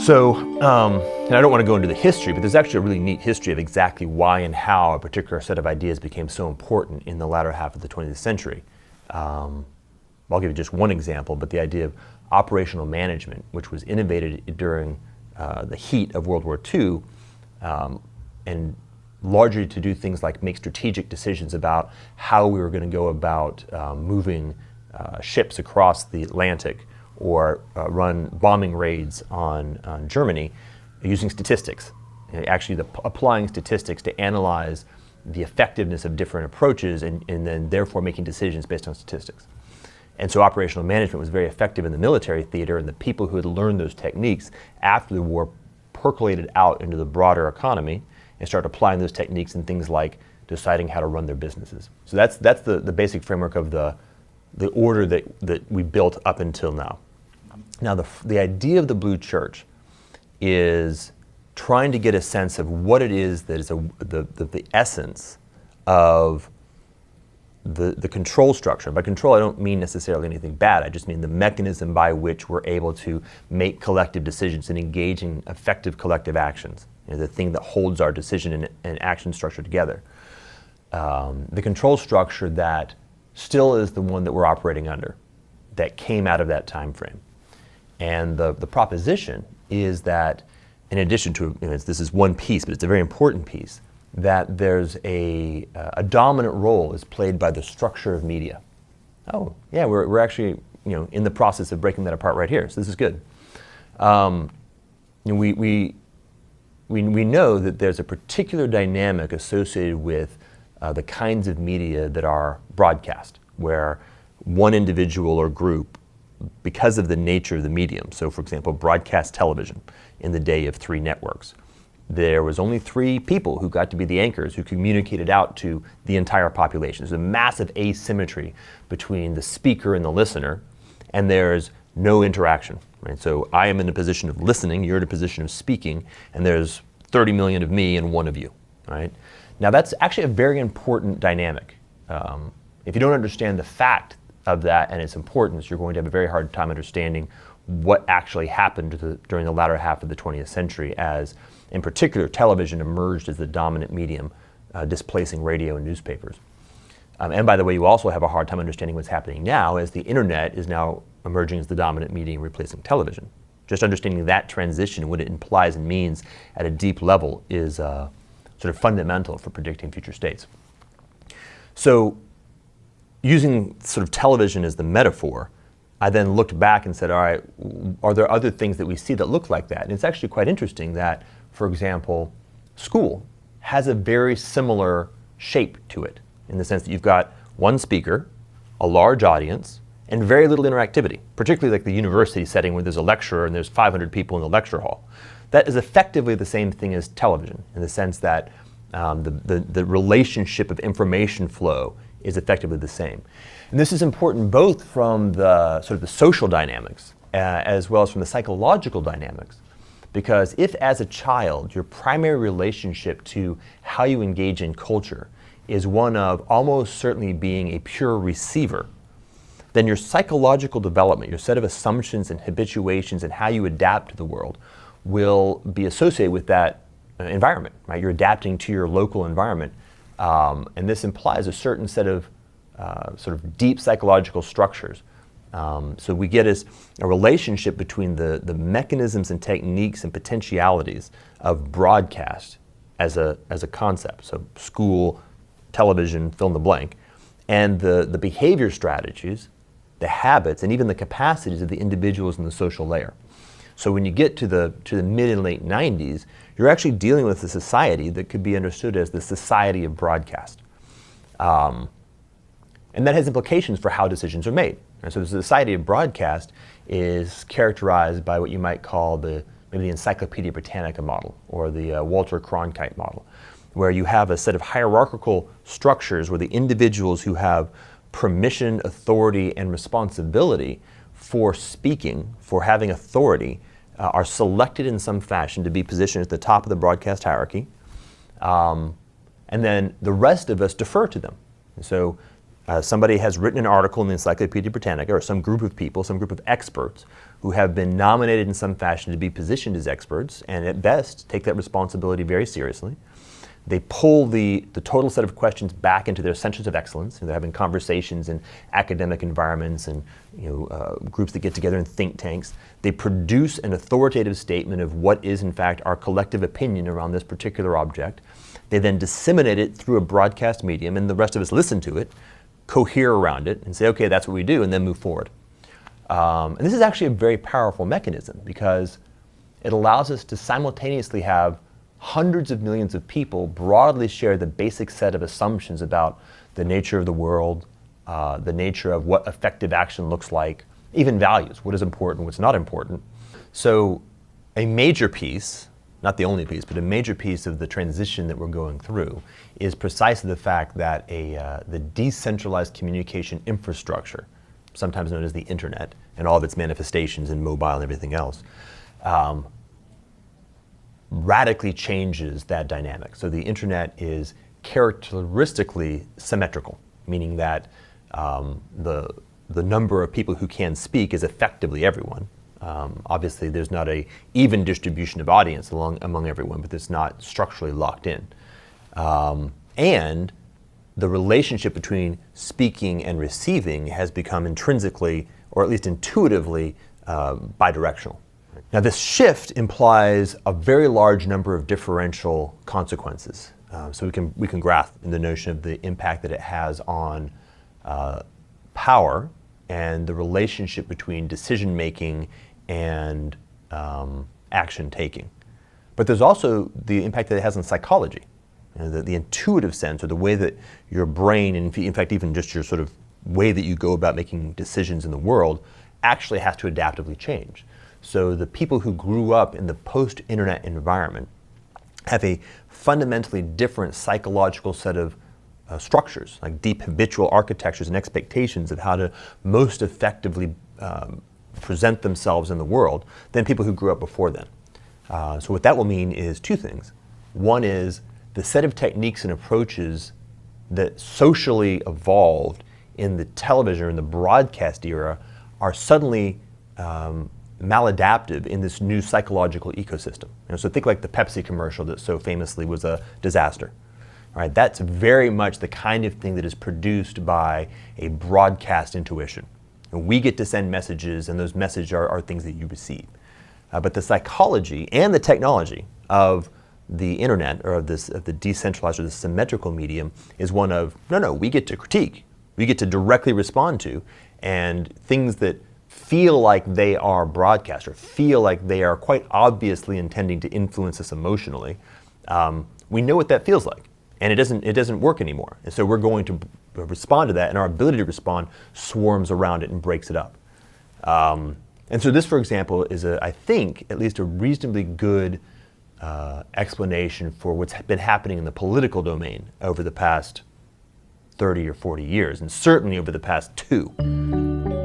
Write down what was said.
So, and I don't want to go into the history, but there's actually a really neat history of exactly why and how a particular set of ideas became so important in the latter half of the 20th century. I'll give you just one example, but the idea of operational management, which was innovated during the heat of World War II, and largely to do things like make strategic decisions about how we were going to go about moving ships across the Atlantic, or run bombing raids on Germany using statistics. Actually, applying statistics to analyze the effectiveness of different approaches and then therefore making decisions based on statistics. And so operational management was very effective in the military theater, and the people who had learned those techniques after the war percolated out into the broader economy and started applying those techniques in things like deciding how to run their businesses. So that's the basic framework of the order that we built up until now. Now, the idea of the Blue Church is trying to get a sense of what it is that is the essence of the control structure. By control, I don't mean necessarily anything bad. I just mean the mechanism by which we're able to make collective decisions and engage in effective collective actions. The thing that holds our decision and action structure together. The control structure that still is the one that we're operating under, that came out of that time frame. And the proposition is that, in addition to, this is one piece, but it's a very important piece, that there's a dominant role is played by the structure of media. Oh, yeah, we're actually in the process of breaking that apart right here, so this is good. We know that there's a particular dynamic associated with the kinds of media that are broadcast, where one individual or group, because of the nature of the medium, so for example, broadcast television in the day of 3 networks, there was only 3 people who got to be the anchors who communicated out to the entire population. There's a massive asymmetry between the speaker and the listener, and there's no interaction. Right? So I am in a position of listening, you're in a position of speaking, and there's 30 million of me and 1 of you. Right? Now that's actually a very important dynamic. If you don't understand the fact of that and its importance, you're going to have a very hard time understanding what actually happened during the latter half of the 20th century as, in particular, television emerged as the dominant medium, displacing radio and newspapers. And by the way, you also have a hard time understanding what's happening now as the internet is now emerging as the dominant medium replacing television. Just understanding that transition, what it implies and means at a deep level, is sort of fundamental for predicting future states. So, using sort of television as the metaphor, I then looked back and said, all right, are there other things that we see that look like that? And it's actually quite interesting that, for example, school has a very similar shape to it, in the sense that you've got one speaker, a large audience, and very little interactivity, particularly like the university setting where there's a lecturer and there's 500 people in the lecture hall. That is effectively the same thing as television, in the sense that the relationship of information flow is effectively the same. And this is important both from the sort of the social dynamics as well as from the psychological dynamics. Because if as a child your primary relationship to how you engage in culture is one of almost certainly being a pure receiver, then your psychological development, your set of assumptions and habituations and how you adapt to the world will be associated with that environment, right? You're adapting to your local environment. And this implies a certain set of sort of deep psychological structures. So we get a relationship between the mechanisms and techniques and potentialities of broadcast as a concept. So school, television, fill in the blank, and the behavior strategies, the habits, and even the capacities of the individuals in the social layer. So when you get to the mid and late 90s, you're actually dealing with a society that could be understood as the society of broadcast. And that has implications for how decisions are made. And so the society of broadcast is characterized by what you might call maybe the Encyclopedia Britannica model, or the Walter Cronkite model, where you have a set of hierarchical structures where the individuals who have permission, authority, and responsibility for speaking, for having authority, are selected in some fashion to be positioned at the top of the broadcast hierarchy, and then the rest of us defer to them. And so Somebody has written an article in the Encyclopedia Britannica, or some group of people, some group of experts who have been nominated in some fashion to be positioned as experts, and at best take that responsibility very seriously. They pull the total set of questions back into their centers of excellence. They're having conversations in academic environments and groups that get together in think tanks. They produce an authoritative statement of what is in fact our collective opinion around this particular object. They then disseminate it through a broadcast medium, and the rest of us listen to it, cohere around it, and say, okay, that's what we do, and then move forward. And this is actually a very powerful mechanism because it allows us to simultaneously have hundreds of millions of people broadly share the basic set of assumptions about the nature of the world, the nature of what effective action looks like, even values, what is important, what's not important. So a major piece, not the only piece, but a major piece of the transition that we're going through is precisely the fact that the decentralized communication infrastructure, sometimes known as the internet, and all of its manifestations in mobile and everything else, radically changes that dynamic. So the internet is characteristically symmetrical, meaning that the number of people who can speak is effectively everyone. Obviously, there's not an even distribution of audience among everyone, but it's not structurally locked in. And the relationship between speaking and receiving has become intrinsically, or at least intuitively, bidirectional. Now, this shift implies a very large number of differential consequences. So we can grasp the notion of the impact that it has on power and the relationship between decision making and action taking. But there's also the impact that it has on psychology, the intuitive sense, or the way that your brain, and in fact even just your sort of way that you go about making decisions in the world, actually has to adaptively change. So the people who grew up in the post-internet environment have a fundamentally different psychological set of structures, like deep habitual architectures and expectations of how to most effectively present themselves in the world than people who grew up before then. So what that will mean is two things. One is the set of techniques and approaches that socially evolved in the television or in the broadcast era are suddenly maladaptive in this new psychological ecosystem. So think like the Pepsi commercial that so famously was a disaster. All right, that's very much the kind of thing that is produced by a broadcast intuition. And we get to send messages, and those messages are things that you receive. But the psychology and the technology of the internet, or of the decentralized or the symmetrical medium, is one of, no, we get to critique. We get to directly respond to, and things that feel like they are broadcast or feel like they are quite obviously intending to influence us emotionally, we know what that feels like. And it doesn't work anymore. And so we're going to respond to that, and our ability to respond swarms around it and breaks it up. And so this, for example, is, I think, at least a reasonably good explanation for what's been happening in the political domain over the past 30 or 40 years, and certainly over the past 2.